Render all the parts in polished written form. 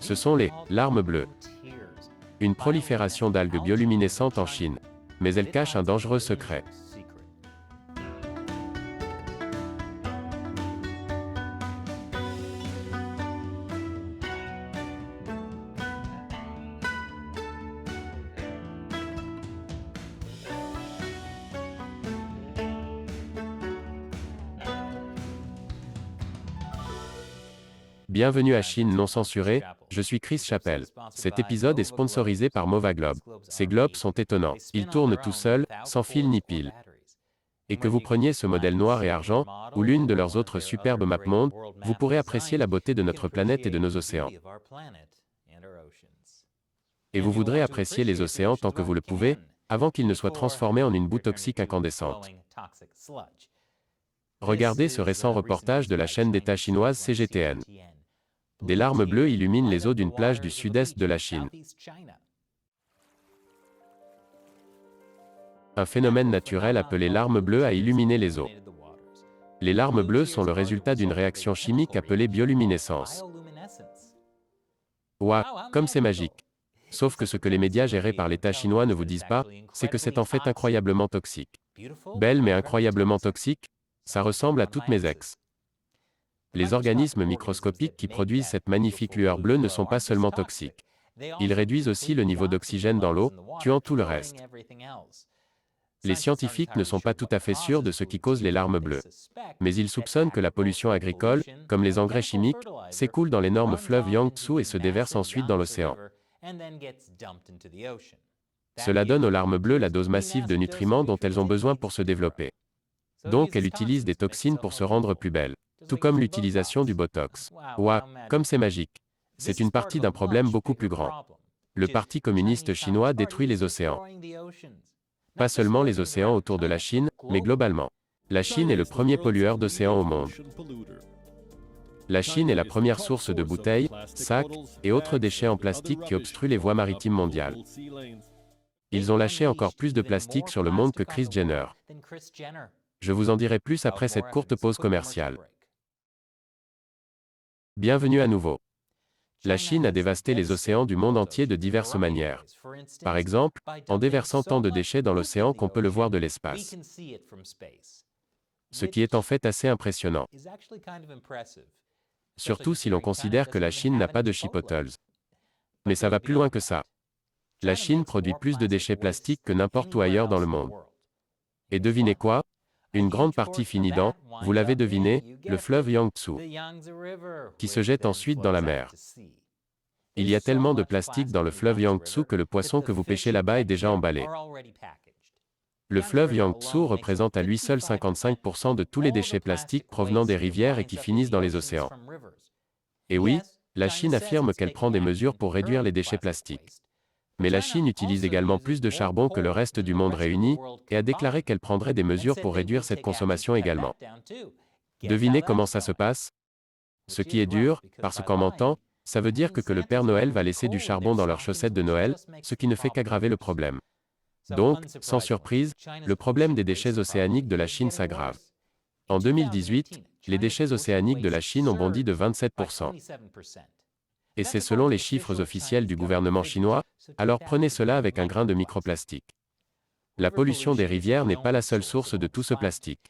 Ce sont les larmes bleues. Une prolifération d'algues bioluminescentes en Chine. Mais elles cachent un dangereux secret. Bienvenue à Chine non censurée, je suis Chris Chappell. Cet épisode est sponsorisé par Mova Globe. Ces globes sont étonnants, ils tournent tout seuls, sans fil ni pile. Et que vous preniez ce modèle noir et argent, ou l'une de leurs autres superbes maps monde, vous pourrez apprécier la beauté de notre planète et de nos océans. Et vous voudrez apprécier les océans tant que vous le pouvez, avant qu'ils ne soient transformés en une boue toxique incandescente. Regardez ce récent reportage de la chaîne d'État chinoise CGTN. Des larmes bleues illuminent les eaux d'une plage du sud-est de la Chine. Un phénomène naturel appelé larmes bleues a illuminé les eaux. Les larmes bleues sont le résultat d'une réaction chimique appelée bioluminescence. Ouah, comme c'est magique. Sauf que ce que les médias gérés par l'État chinois ne vous disent pas, c'est que c'est en fait incroyablement toxique. Belle mais incroyablement toxique, ça ressemble à toutes mes ex. Les organismes microscopiques qui produisent cette magnifique lueur bleue ne sont pas seulement toxiques. Ils réduisent aussi le niveau d'oxygène dans l'eau, tuant tout le reste. Les scientifiques ne sont pas tout à fait sûrs de ce qui cause les larmes bleues. Mais ils soupçonnent que la pollution agricole, comme les engrais chimiques, s'écoule dans l'énorme fleuve Yangtze et se déverse ensuite dans l'océan. Cela donne aux larmes bleues la dose massive de nutriments dont elles ont besoin pour se développer. Donc elles utilisent des toxines pour se rendre plus belles. Tout comme l'utilisation du Botox. Ouah, comme c'est magique. C'est une partie d'un problème beaucoup plus grand. Le Parti communiste chinois détruit les océans. Pas seulement les océans autour de la Chine, mais globalement. La Chine est le premier pollueur d'océans au monde. La Chine est la première source de bouteilles, sacs et autres déchets en plastique qui obstruent les voies maritimes mondiales. Ils ont lâché encore plus de plastique sur le monde que Kris Jenner. Je vous en dirai plus après cette courte pause commerciale. Bienvenue à nouveau. La Chine a dévasté les océans du monde entier de diverses manières. Par exemple, en déversant tant de déchets dans l'océan qu'on peut le voir de l'espace. Ce qui est en fait assez impressionnant. Surtout si l'on considère que la Chine n'a pas de Chipotle. Mais ça va plus loin que ça. La Chine produit plus de déchets plastiques que n'importe où ailleurs dans le monde. Et devinez quoi? Une grande partie finit dans, vous l'avez deviné, le fleuve Yangtze, qui se jette ensuite dans la mer. Il y a tellement de plastique dans le fleuve Yangtze que le poisson que vous pêchez là-bas est déjà emballé. Le fleuve Yangtze représente à lui seul 55% de tous les déchets plastiques provenant des rivières et qui finissent dans les océans. Et oui, la Chine affirme qu'elle prend des mesures pour réduire les déchets plastiques. Mais la Chine utilise également plus de charbon que le reste du monde réuni, et a déclaré qu'elle prendrait des mesures pour réduire cette consommation également. Devinez comment ça se passe? Ce qui est dur, parce qu'en mentant, ça veut dire que le Père Noël va laisser du charbon dans leurs chaussettes de Noël, ce qui ne fait qu'aggraver le problème. Donc, sans surprise, le problème des déchets océaniques de la Chine s'aggrave. En 2018, les déchets océaniques de la Chine ont bondi de 27%. Et c'est selon les chiffres officiels du gouvernement chinois, alors prenez cela avec un grain de microplastique. La pollution des rivières n'est pas la seule source de tout ce plastique.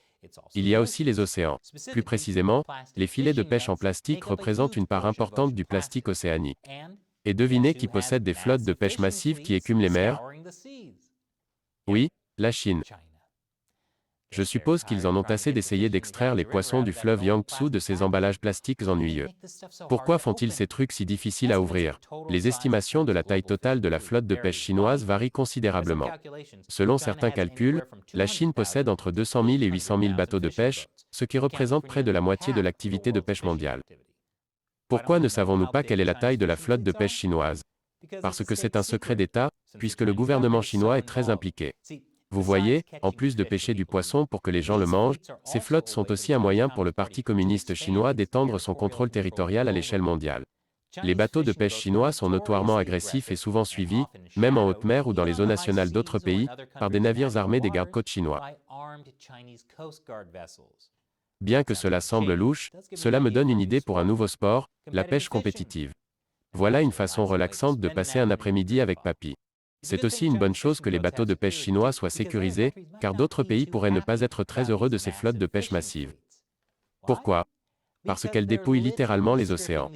Il y a aussi les océans. Plus précisément, les filets de pêche en plastique représentent une part importante du plastique océanique. Et devinez qui possède des flottes de pêche massives qui écument les mers? Oui, la Chine. Je suppose qu'ils en ont assez d'essayer d'extraire les poissons du fleuve Yangtze de ces emballages plastiques ennuyeux. Pourquoi font-ils ces trucs si difficiles à ouvrir? Les estimations de la taille totale de la flotte de pêche chinoise varient considérablement. Selon certains calculs, la Chine possède entre 200 000 et 800 000 bateaux de pêche, ce qui représente près de la moitié de l'activité de pêche mondiale. Pourquoi ne savons-nous pas quelle est la taille de la flotte de pêche chinoise? Parce que c'est un secret d'État, puisque le gouvernement chinois est très impliqué. Vous voyez, en plus de pêcher du poisson pour que les gens le mangent, ces flottes sont aussi un moyen pour le Parti communiste chinois d'étendre son contrôle territorial à l'échelle mondiale. Les bateaux de pêche chinois sont notoirement agressifs et souvent suivis, même en haute mer ou dans les eaux nationales d'autres pays, par des navires armés des gardes-côtes chinois. Bien que cela semble louche, cela me donne une idée pour un nouveau sport, la pêche compétitive. Voilà une façon relaxante de passer un après-midi avec papy. C'est aussi une bonne chose que les bateaux de pêche chinois soient sécurisés, car d'autres pays pourraient ne pas être très heureux de ces flottes de pêche massives. Pourquoi? Parce qu'elles dépouillent littéralement les océans.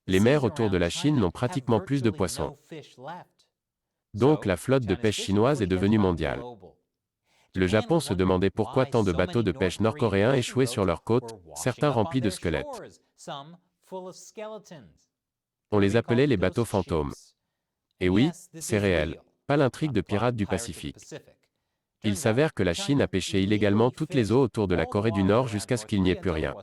Les mers autour de la Chine n'ont pratiquement plus de poissons. Donc la flotte de pêche chinoise est devenue mondiale. Le Japon se demandait pourquoi tant de bateaux de pêche nord-coréens échouaient sur leurs côtes, certains remplis de squelettes. On les appelait les bateaux fantômes. Et oui, c'est réel. Pas l'intrigue de pirates du Pacifique. Il s'avère que la Chine a pêché illégalement toutes les eaux autour de la Corée du Nord jusqu'à ce qu'il n'y ait plus rien.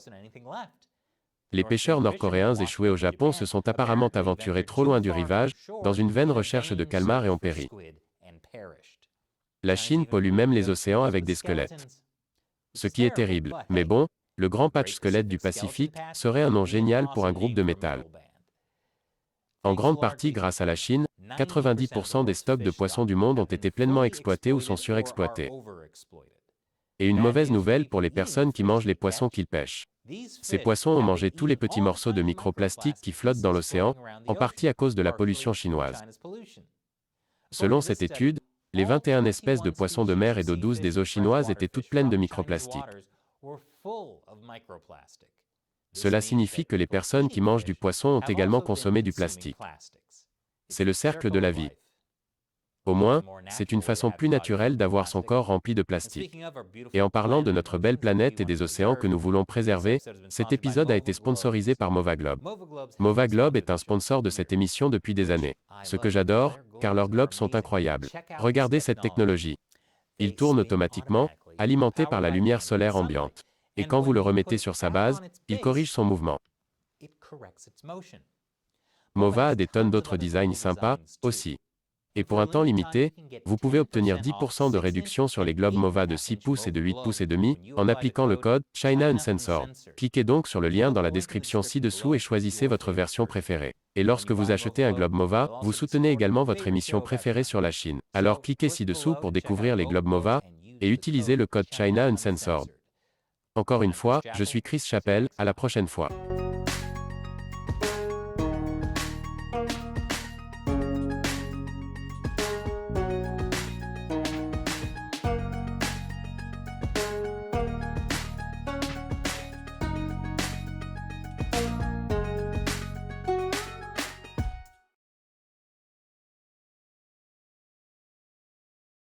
Les pêcheurs nord-coréens échoués au Japon se sont apparemment aventurés trop loin du rivage, dans une vaine recherche de calmars et ont péri. La Chine pollue même les océans avec des squelettes. Ce qui est terrible, mais bon, le Grand Patch Squelette du Pacifique serait un nom génial pour un groupe de métal. En grande partie grâce à la Chine, 90% des stocks de poissons du monde ont été pleinement exploités ou sont surexploités. Et une mauvaise nouvelle pour les personnes qui mangent les poissons qu'ils pêchent. Ces poissons ont mangé tous les petits morceaux de microplastiques qui flottent dans l'océan, en partie à cause de la pollution chinoise. Selon cette étude, les 21 espèces de poissons de mer et d'eau douce des eaux chinoises étaient toutes pleines de microplastiques. Cela signifie que les personnes qui mangent du poisson ont également consommé du plastique. C'est le cercle de la vie. Au moins, c'est une façon plus naturelle d'avoir son corps rempli de plastique. Et en parlant de notre belle planète et des océans que nous voulons préserver, cet épisode a été sponsorisé par Movaglobe. Movaglobe est un sponsor de cette émission depuis des années. Ce que j'adore, car leurs globes sont incroyables. Regardez cette technologie. Il tourne automatiquement, alimenté par la lumière solaire ambiante. Et quand vous le remettez sur sa base, il corrige son mouvement. Mova a des tonnes d'autres designs sympas, aussi. Et pour un temps limité, vous pouvez obtenir 10% de réduction sur les globes Mova de 6 pouces et de 8 pouces et demi, en appliquant le code China Uncensored. Cliquez donc sur le lien dans la description ci-dessous et choisissez votre version préférée. Et lorsque vous achetez un globe Mova, vous soutenez également votre émission préférée sur la Chine. Alors cliquez ci-dessous pour découvrir les globes Mova, et utilisez le code China Uncensored. Encore une fois, je suis Chris Chappell, à la prochaine fois.